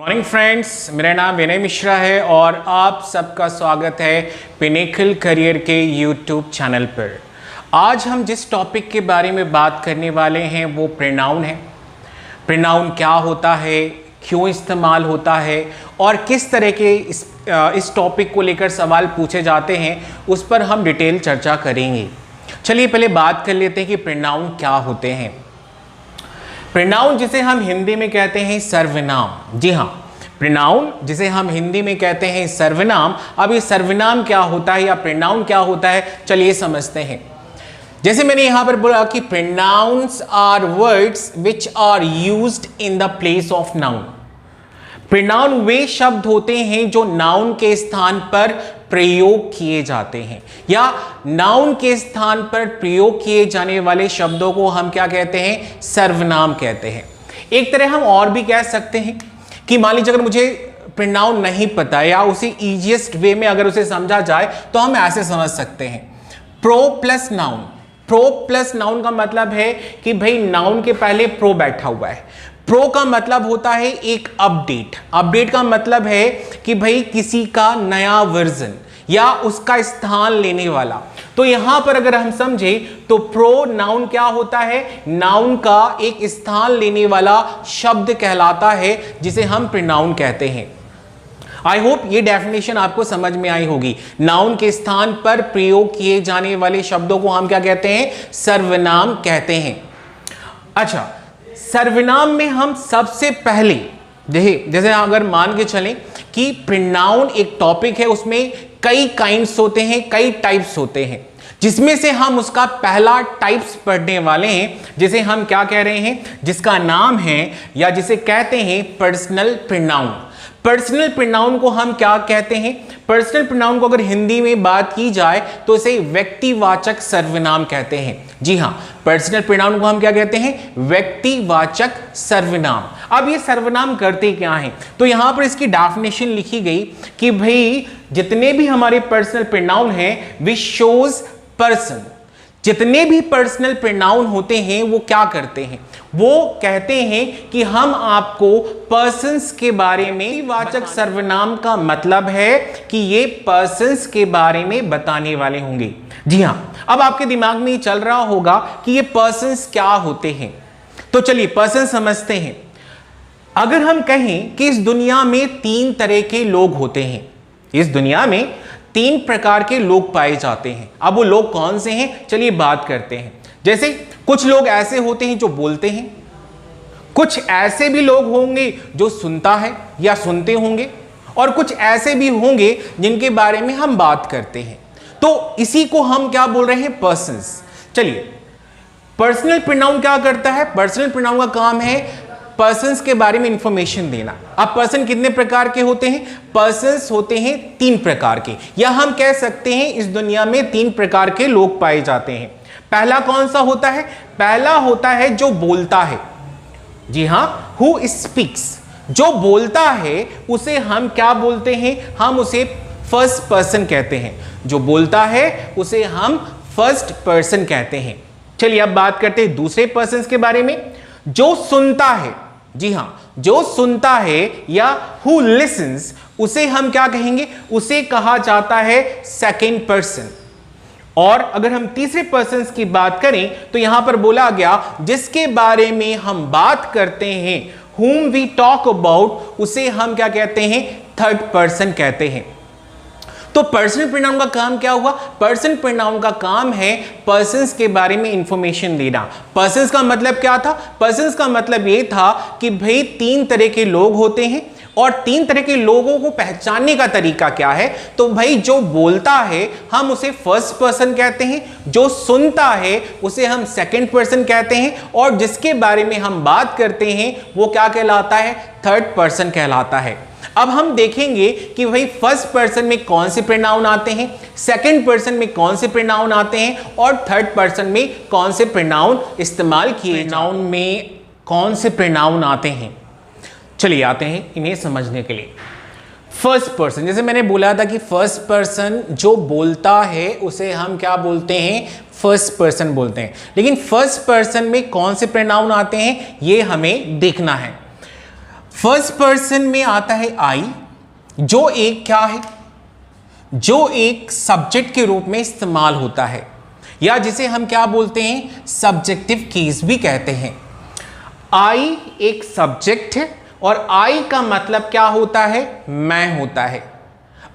Morning friends, मेरा नाम विनय मिश्रा है और आप सबका स्वागत है पिनेकल करियर के यूट्यूब चैनल पर। आज हम जिस टॉपिक के बारे में बात करने वाले हैं वो प्रोनाउन है। प्रोनाउन क्या होता है, क्यों इस्तेमाल होता है और किस तरह के इस टॉपिक को लेकर सवाल पूछे जाते हैं, उस पर हम डिटेल चर्चा करेंगे। चलिए पहले बात कर लेते हैं कि प्रोनाउन क्या होते हैं। प्रोनाउन जिसे हम हिंदी में कहते हैं सर्वनाम। जी हाँ, प्रोनाउन जिसे हम हिंदी में कहते हैं सर्वनाम। अब ये सर्वनाम क्या होता है या प्रोनाउन क्या होता है, चलिए समझते हैं। जैसे मैंने यहां पर बोला कि pronouns are words which are used in the place of noun. Pronoun वे शब्द होते हैं जो नाउन के स्थान पर प्रयोग किए जाते हैं या नाउन के स्थान पर प्रयोग किए जाने वाले शब्दों को हम क्या कहते हैं, सर्वनाम कहते हैं। एक तरह हम और भी कह सकते हैं कि मान लीजिए अगर मुझे प्रोनाउन नहीं पता या उसे इजीएस्ट वे में अगर उसे समझा जाए तो हम ऐसे समझ सकते हैं, pro plus noun. Pro plus noun का मतलब है कि भाई नाउन के पहले प्रो बैठा हुआ है। प्रो का मतलब होता है एक अपडेट। अपडेट का मतलब है कि भाई किसी का नया वर्जन या उसका स्थान लेने वाला। तो यहां पर अगर हम समझे तो प्रो नाउन क्या होता है, नाउन का एक स्थान लेने वाला शब्द कहलाता है जिसे हम प्रोनाउन कहते हैं। आई होप ये डेफिनेशन आपको समझ में आई होगी। नाउन के स्थान पर प्रयोग किए जाने वाले शब्दों को हम क्या कहते हैं, सर्वनाम कहते हैं। अच्छा, सर्वनाम में हम सबसे पहले जैसे अगर मान के चलें कि प्रोनाउन एक टॉपिक है, उसमें कई काइंड्स होते हैं, कई टाइप्स होते हैं, जिसमें से हम उसका पहला टाइप्स पढ़ने वाले हैं, जिसे हम क्या कह रहे हैं, जिसका नाम है या जिसे कहते हैं पर्सनल प्रोनाउन। पर्सनल प्रोनाउन को हम क्या कहते हैं, पर्सनल प्रोनाउन को अगर हिंदी में बात की जाए तो इसे व्यक्तिवाचक सर्वनाम कहते हैं। जी हाँ, पर्सनल प्रोनाउन को हम क्या कहते हैं, व्यक्तिवाचक सर्वनाम। अब ये सर्वनाम करते क्या हैं, तो यहां पर इसकी डेफिनेशन लिखी गई कि भाई जितने भी हमारे पर्सनल प्रोनाउन हैं विच शोज पर्सन। जितने भी पर्सनल प्रोनाउन होते हैं वो क्या करते हैं, वो कहते हैं कि हम आपको पर्सन्स के बारे में, वाचक सर्वनाम का मतलब है कि ये पर्सन्स के बारे में बताने वाले होंगे। जी हां, अब आपके दिमाग में ये चल रहा होगा कि ये पर्सन्स क्या होते हैं, तो चलिए पर्सन समझते हैं। अगर हम कहें कि इस दुनिया में 3 तरह के लोग होते हैं, इस दुनिया में 3 प्रकार के लोग पाए जाते हैं। अब वो लोग कौन से हैं, चलिए बात करते हैं। जैसे कुछ लोग ऐसे होते हैं जो बोलते हैं, कुछ ऐसे भी लोग होंगे जो सुनता है या सुनते होंगे, और कुछ ऐसे भी होंगे जिनके बारे में हम बात करते हैं। तो इसी को हम क्या बोल रहे हैं, पर्सन्स। चलिए, पर्सनल प्रोनाउन क्या करता है, पर्सनल प्रोनाउन का काम है पर्सन्स के बारे में इंफॉर्मेशन देना। अब पर्सन कितने प्रकार के होते हैं, पर्सन्स होते हैं 3 प्रकार के, या हम कह सकते हैं इस दुनिया में 3 प्रकार के लोग पाए जाते हैं। पहला कौन सा होता है, पहला होता है जो बोलता है। जी हां, हु स्पीक्स। जो बोलता है उसे हम क्या बोलते हैं, हम उसे फर्स्ट पर्सन कहते हैं। जो बोलता है उसे हम फर्स्ट पर्सन कहते हैं। चलिए अब बात करते हैं दूसरे पर्सन के बारे में, जो सुनता है। जी हां, जो सुनता है या हु लिसन्स, उसे हम क्या कहेंगे, उसे कहा जाता है सेकंड पर्सन। और अगर हम तीसरे पर्सन की बात करें तो यहां पर बोला गया जिसके बारे में हम बात करते हैं, whom we talk about, उसे हम क्या कहते हैं, थर्ड पर्सन कहते हैं। तो पर्सनल प्रोनाउन का काम क्या हुआ, पर्सनल प्रोनाउन का काम है पर्सन्स के बारे में इंफॉर्मेशन देना। पर्सन्स का मतलब क्या था, पर्सन्स का मतलब ये था कि भाई 3 तरह के लोग होते हैं और 3 तरह के लोगों को पहचानने का तरीका क्या है, तो भाई जो बोलता है हम उसे फर्स्ट पर्सन कहते हैं, जो सुनता है उसे हम सेकंड पर्सन कहते हैं, और जिसके बारे में हम बात करते हैं वो क्या कहलाता है, थर्ड पर्सन कहलाता है। अब हम देखेंगे कि भाई फर्स्ट पर्सन में कौन से प्रोनाउन आते हैं, सेकंड पर्सन में कौन से प्रोनाउन आते हैं और थर्ड पर्सन में कौन से प्रोनाउन इस्तेमाल किए, नाउन में कौन से प्रोनाउन आते हैं। चलिए आते हैं इन्हें समझने के लिए। फर्स्ट पर्सन, जैसे मैंने बोला था कि फर्स्ट पर्सन जो बोलता है उसे हम क्या बोलते हैं, फर्स्ट पर्सन बोलते हैं। लेकिन फर्स्ट पर्सन में कौन से प्रोनाउन आते हैं ये हमें देखना है। फर्स्ट पर्सन में आता है आई, जो एक क्या है, जो एक सब्जेक्ट के रूप में इस्तेमाल होता है, या जिसे हम क्या बोलते हैं, सब्जेक्टिव केस भी कहते हैं। आई एक सब्जेक्ट है और आई का मतलब क्या होता है, मैं होता है।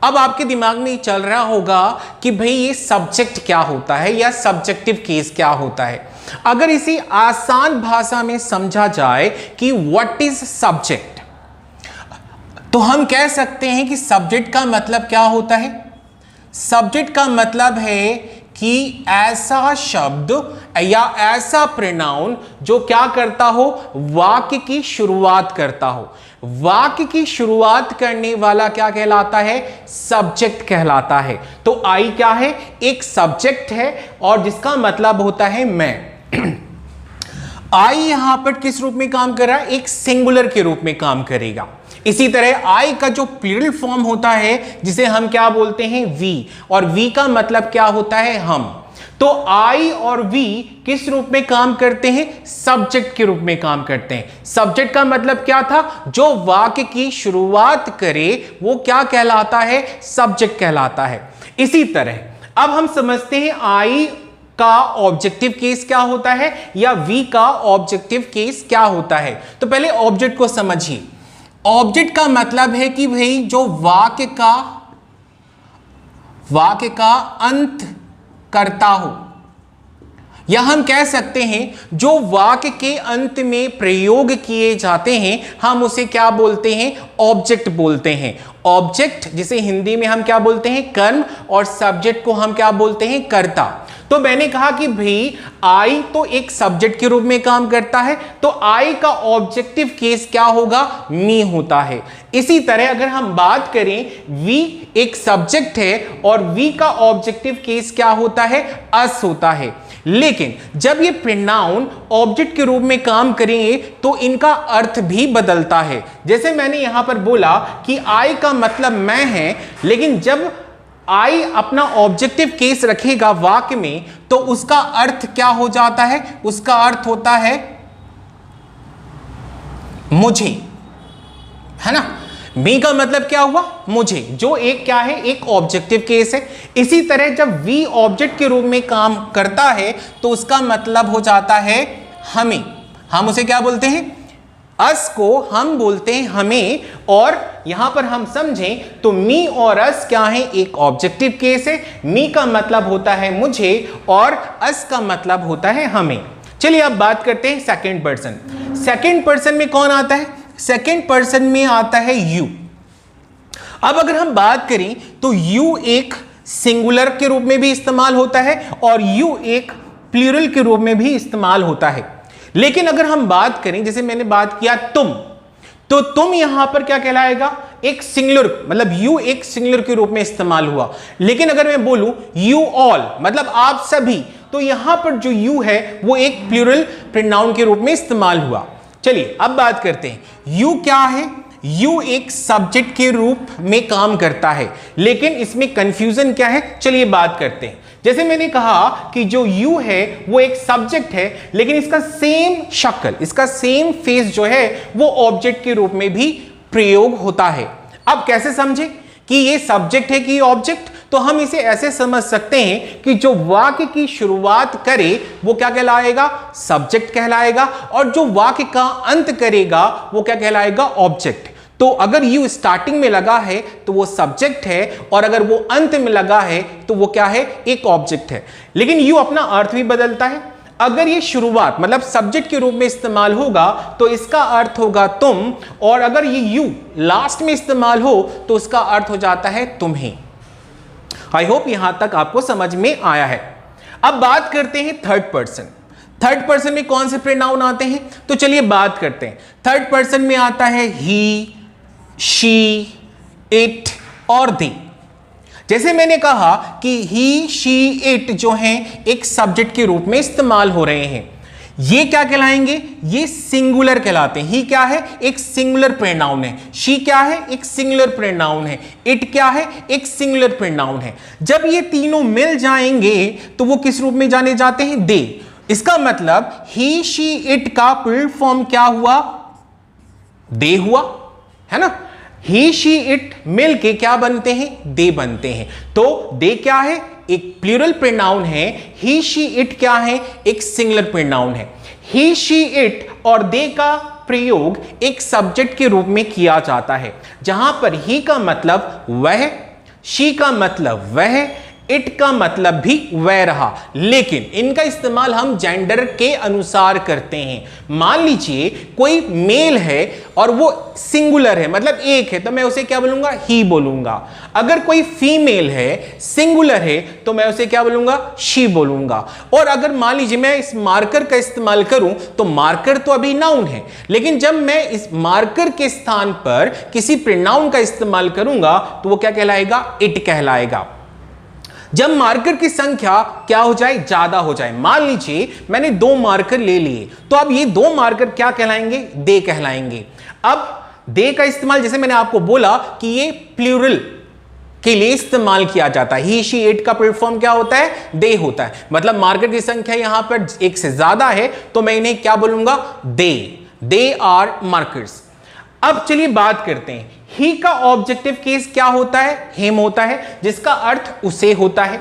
अब आपके दिमाग में चल रहा होगा कि भाई ये सब्जेक्ट क्या होता है या सब्जेक्टिव केस क्या होता है। अगर इसी आसान भाषा में समझा जाए कि व्हाट इज सब्जेक्ट, तो हम कह सकते हैं कि सब्जेक्ट का मतलब क्या होता है। सब्जेक्ट का मतलब है कि ऐसा शब्द या ऐसा प्रोनाउन जो क्या करता हो, वाक्य की शुरुआत करता हो। वाक्य की शुरुआत करने वाला क्या कहलाता है, सब्जेक्ट कहलाता है। तो आई क्या है, एक सब्जेक्ट है और जिसका मतलब होता है मैं। आई यहां पर किस रूप में काम कर रहा है, एक सिंगुलर के रूप में काम करेगा। इसी तरह आई का जो प्लूरल फॉर्म होता है जिसे हम क्या बोलते हैं, वी, और वी का मतलब क्या होता है, हम। तो आई और वी किस रूप में काम करते हैं, सब्जेक्ट के रूप में काम करते हैं। सब्जेक्ट का मतलब क्या था, जो वाक्य की शुरुआत करे वो क्या कहलाता है, सब्जेक्ट कहलाता है। इसी तरह अब हम समझते हैं आई का ऑब्जेक्टिव केस क्या होता है या वी का ऑब्जेक्टिव केस क्या होता है। तो पहले ऑब्जेक्ट को समझिए। ऑब्जेक्ट का मतलब है कि भाई जो वाक्य का अंत करता हो, या हम कह सकते हैं जो वाक्य के अंत में प्रयोग किए जाते हैं हम उसे क्या बोलते हैं, ऑब्जेक्ट बोलते हैं। ऑब्जेक्ट जिसे हिंदी में हम क्या बोलते हैं, कर्म, और सब्जेक्ट को हम क्या बोलते हैं, कर्ता। तो मैंने कहा कि भाई आई तो एक सब्जेक्ट के रूप में काम करता है, तो आई का ऑब्जेक्टिव केस क्या होगा, मी होता है। इसी तरह अगर हम बात करें, वी एक सब्जेक्ट है और वी का ऑब्जेक्टिव केस क्या होता है, अस होता है। लेकिन जब ये प्रोनाउन ऑब्जेक्ट के रूप में काम करेंगे तो इनका अर्थ भी बदलता है। जैसे मैंने यहां पर बोला कि आई का मतलब मैं है, लेकिन जब आई अपना ऑब्जेक्टिव केस रखेगा वाक्य में तो उसका अर्थ क्या हो जाता है, उसका अर्थ होता है मुझे, है ना। मी का मतलब क्या हुआ, मुझे, जो एक क्या है, एक ऑब्जेक्टिव केस है। इसी तरह जब वी ऑब्जेक्ट के रूप में काम करता है तो उसका मतलब हो जाता है हमें। हम उसे क्या बोलते हैं, अस को हम बोलते हैं हमें। और यहां पर हम समझें तो मी और अस क्या है, एक ऑब्जेक्टिव केस है। मी का मतलब होता है मुझे और अस का मतलब होता है हमें। चलिए अब बात करते हैं सेकंड पर्सन। सेकंड पर्सन में कौन आता है, सेकंड पर्सन में आता है यू। अब अगर हम बात करें तो यू एक सिंगुलर के रूप में भी इस्तेमाल होता है और यू एक प्लूरल के रूप में भी इस्तेमाल होता है। लेकिन अगर हम बात करें, जैसे मैंने बात किया तुम, तो तुम यहां पर क्या कहलाएगा, एक सिंगुलर, मतलब यू एक सिंगुलर के रूप में इस्तेमाल हुआ। लेकिन अगर मैं बोलूं यू ऑल, मतलब आप सभी, तो यहां पर जो यू है वो एक प्लूरल प्रोनाउन के रूप में इस्तेमाल हुआ। चलिए अब बात करते हैं, यू क्या है, यू एक सब्जेक्ट के रूप में काम करता है। लेकिन इसमें कंफ्यूजन क्या है, चलिए बात करते हैं। जैसे मैंने कहा कि जो यू है वो एक सब्जेक्ट है, लेकिन इसका सेम शक्ल, इसका सेम फेस जो है वो ऑब्जेक्ट के रूप में भी प्रयोग होता है। अब कैसे समझे कि ये सब्जेक्ट है कि ऑब्जेक्ट, तो हम इसे ऐसे समझ सकते हैं कि जो वाक्य की शुरुआत करे वो क्या कहलाएगा, सब्जेक्ट कहलाएगा, और जो वाक्य का अंत करेगा वो क्या कहलाएगा, ऑब्जेक्ट। तो अगर यू स्टार्टिंग में लगा है तो वो सब्जेक्ट है, और अगर वो अंत में लगा है तो वो क्या है, एक ऑब्जेक्ट है। लेकिन यू अपना अर्थ भी बदलता है। अगर ये शुरुआत मतलब सब्जेक्ट के रूप में इस्तेमाल होगा तो इसका अर्थ होगा तुम, और अगर ये यू लास्ट में इस्तेमाल हो तो उसका अर्थ हो जाता है तुम्हें। आई होप यहां तक आपको समझ में आया है। अब बात करते हैं थर्ड पर्सन। थर्ड पर्सन में कौन से प्रोनाउन आते हैं, तो चलिए बात करते हैं। थर्ड पर्सन में आता है ही, शी, इट और दे। जैसे मैंने कहा कि ही, शी, इट जो हैं एक सब्जेक्ट के रूप में इस्तेमाल हो रहे हैं, ये क्या कहलाएंगे, ये सिंगुलर कहलाते हैं। ही क्या है, एक सिंगुलर प्रोनाउन है। शी क्या है, एक सिंगुलर प्रोनाउन है। इट क्या है, एक सिंगुलर प्रोनाउन है। जब ये तीनों मिल जाएंगे तो वो किस रूप में जाने जाते हैं, दे। इसका मतलब ही, शी, इट का प्लूरल फॉर्म क्या हुआ, दे हुआ। है ना। ही शी इट मिलके क्या बनते हैं, दे बनते हैं। तो दे क्या है, एक प्लूरल प्रोनाउन है। ही शी इट क्या है, एक सिंगुलर प्रोनाउन है। ही शी इट और दे का प्रयोग एक सब्जेक्ट के रूप में किया जाता है, जहां पर ही का मतलब वह, शी का मतलब वह, इट का मतलब भी वह रहा। लेकिन इनका इस्तेमाल हम जेंडर के अनुसार करते हैं। मान लीजिए कोई मेल है और वो सिंगुलर है, मतलब एक है, तो मैं उसे क्या बोलूंगा, ही बोलूंगा। अगर कोई फीमेल है, सिंगुलर है, तो मैं उसे क्या बोलूंगा, शी बोलूंगा। और अगर मान लीजिए मैं इस मार्कर का इस्तेमाल करूं, तो मार्कर तो अभी नाउन है, लेकिन जब मैं इस मार्कर के स्थान पर किसी प्रोनाउन का इस्तेमाल करूंगा तो वो क्या कहलाएगा, इट कहलाएगा। जब मार्कर की संख्या क्या हो जाए, ज्यादा हो जाए, मान लीजिए मैंने 2 मार्कर ले लिए, तो अब ये 2 मार्कर क्या कहलाएंगे, दे कहलाएंगे। अब दे का इस्तेमाल जैसे मैंने आपको बोला कि ये प्लूरल के लिए इस्तेमाल किया जाता है। ही शी इट का फुल फॉर्म क्या होता है, दे होता है। मतलब मार्कर की संख्या यहां पर एक से ज्यादा है तो मैं इन्हें क्या बोलूंगा, दे आर मार्कर्स। अब चलिए बात करते हैं, ही का ऑब्जेक्टिव केस क्या होता है, हिम होता है, जिसका अर्थ उसे होता है।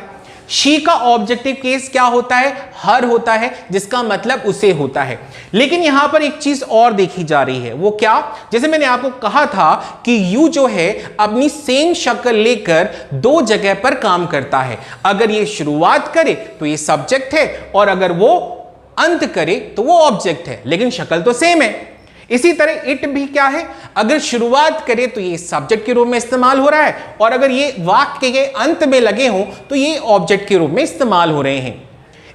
शी का ऑब्जेक्टिव केस क्या होता है, हर होता है, जिसका मतलब उसे होता है। लेकिन यहां पर एक चीज और देखी जा रही है, वो क्या, जैसे मैंने आपको कहा था कि यू जो है अपनी सेम शक्ल लेकर 2 जगह पर काम करता है। अगर ये शुरुआत करे तो ये सब्जेक्ट है, और अगर वो अंत करे तो वो ऑब्जेक्ट है, लेकिन शक्ल तो सेम है। इसी तरह इट भी क्या है, अगर शुरुआत करे तो ये सब्जेक्ट के रूप में इस्तेमाल हो रहा है, और अगर ये वाक्य के अंत में लगे हों तो ये ऑब्जेक्ट के रूप में इस्तेमाल हो रहे हैं।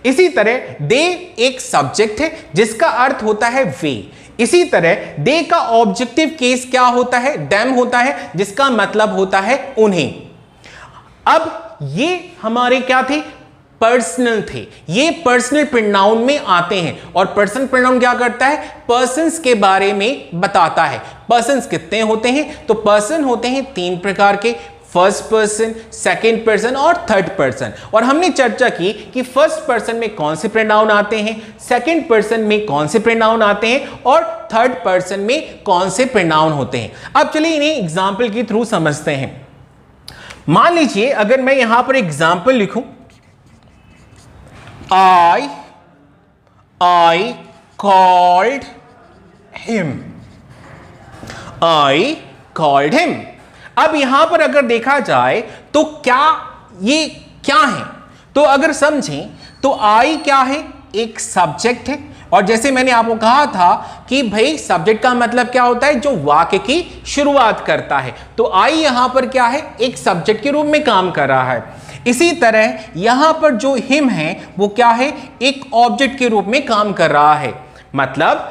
इसी तरह दे एक सब्जेक्ट है जिसका अर्थ होता है वे। इसी तरह दे का ऑब्जेक्टिव केस क्या होता है, देम होता है, जिसका मतलब होता है उन्हें। अब ये हमारे क्या थे, पर्सनल थे। ये पर्सनल प्रोनाउन में आते हैं, और पर्सनल प्रोनाउन क्या करता है, पर्सन्स के बारे में बताता है। पर्सन्स कितने होते हैं, तो पर्सन होते हैं 3 प्रकार के, फर्स्ट पर्सन, सेकंड पर्सन और थर्ड पर्सन। और हमने चर्चा की कि फर्स्ट पर्सन में कौन से प्रोनाउन आते हैं, सेकंड पर्सन में कौन से प्रोनाउन आते हैं, और थर्ड पर्सन में कौन से प्रोनाउन होते हैं। अब चलिए इन्हें एग्जाम्पल के थ्रू समझते हैं। मान लीजिए अगर मैं यहां पर एग्जाम्पल लिखूं, I called him. I called him. अब यहां पर अगर देखा जाए तो क्या ये क्या है, तो अगर समझें तो I क्या है, एक सब्जेक्ट है। और जैसे मैंने आपको कहा था कि भाई सब्जेक्ट का मतलब क्या होता है, जो वाक्य की शुरुआत करता है। तो I यहां पर क्या है, एक सब्जेक्ट के रूप में काम कर रहा है। इसी तरह यहां पर जो हिम है वो क्या है, एक ऑब्जेक्ट के रूप में काम कर रहा है। मतलब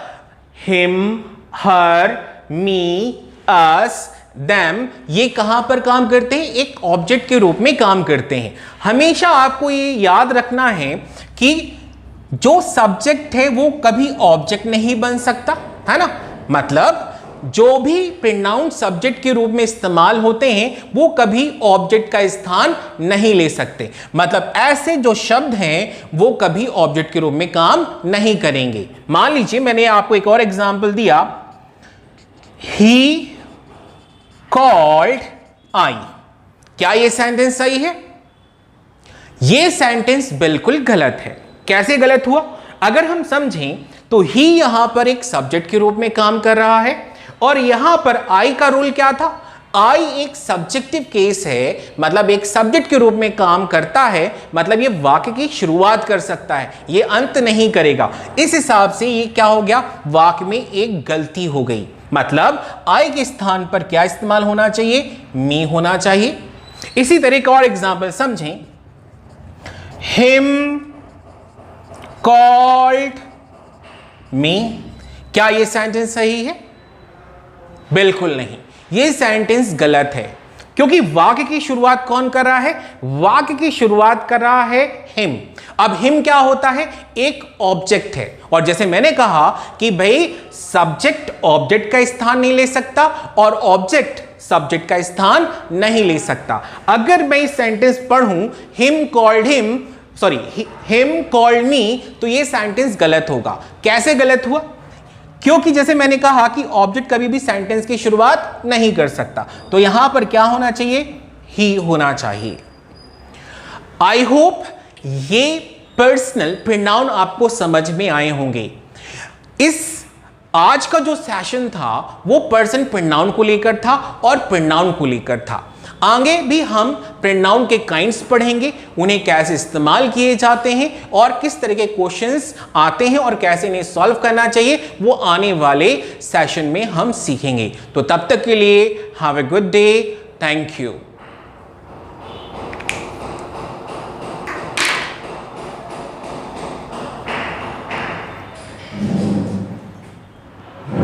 हिम, हर, मी, अस, देम, ये कहां पर काम करते हैं, एक ऑब्जेक्ट के रूप में काम करते हैं। हमेशा आपको ये याद रखना है कि जो सब्जेक्ट है वो कभी ऑब्जेक्ट नहीं बन सकता, है ना। मतलब जो भी प्रोनाउन सब्जेक्ट के रूप में इस्तेमाल होते हैं वो कभी ऑब्जेक्ट का स्थान नहीं ले सकते। मतलब ऐसे जो शब्द हैं वो कभी ऑब्जेक्ट के रूप में काम नहीं करेंगे। मान लीजिए मैंने आपको एक और एग्जांपल दिया, ही कॉल्ड आई। क्या ये सेंटेंस सही है? ये सेंटेंस बिल्कुल गलत है। कैसे गलत हुआ? अगर हम समझें तो ही यहां पर एक सब्जेक्ट के रूप में काम कर रहा है, और यहां पर आई का रोल क्या था, आई एक सब्जेक्टिव केस है, मतलब एक सब्जेक्ट के रूप में काम करता है। मतलब ये वाक्य की शुरुआत कर सकता है, ये अंत नहीं करेगा। इस हिसाब से ये क्या हो गया, वाक्य में एक गलती हो गई। मतलब आई के स्थान पर क्या इस्तेमाल होना चाहिए, मी होना चाहिए। इसी तरह का और एग्जाम्पल समझें, हिम कॉल्ड मी। क्या ये सेंटेंस सही है? बिल्कुल नहीं, ये सेंटेंस गलत है, क्योंकि वाक्य की शुरुआत कौन कर रहा है, वाक्य की शुरुआत कर रहा है हिम। अब हिम क्या होता है, एक ऑब्जेक्ट है। और जैसे मैंने कहा कि भाई सब्जेक्ट ऑब्जेक्ट का स्थान नहीं ले सकता, और ऑब्जेक्ट सब्जेक्ट का स्थान नहीं ले सकता। अगर मैं इस सेंटेंस पढ़ूं, him called him, sorry him called me, तो ये सेंटेंस गलत होगा। कैसे गलत हुआ? क्योंकि जैसे मैंने कहा कि ऑब्जेक्ट कभी भी सेंटेंस की शुरुआत नहीं कर सकता, तो यहां पर क्या होना चाहिए, ही होना चाहिए। आई होप ये पर्सनल प्रोनाउन आपको समझ में आए होंगे। इस आज का जो सेशन था वो पर्सन प्रोनाउन को लेकर था और प्रोनाउन को लेकर था। आगे भी हम प्रोनाउन के काइंड्स पढ़ेंगे, उन्हें कैसे इस्तेमाल किए जाते हैं और किस तरह के क्वेश्चंस आते हैं और कैसे इन्हें सॉल्व करना चाहिए, वो आने वाले सेशन में हम सीखेंगे। तो तब तक के लिए have a good day, thank you.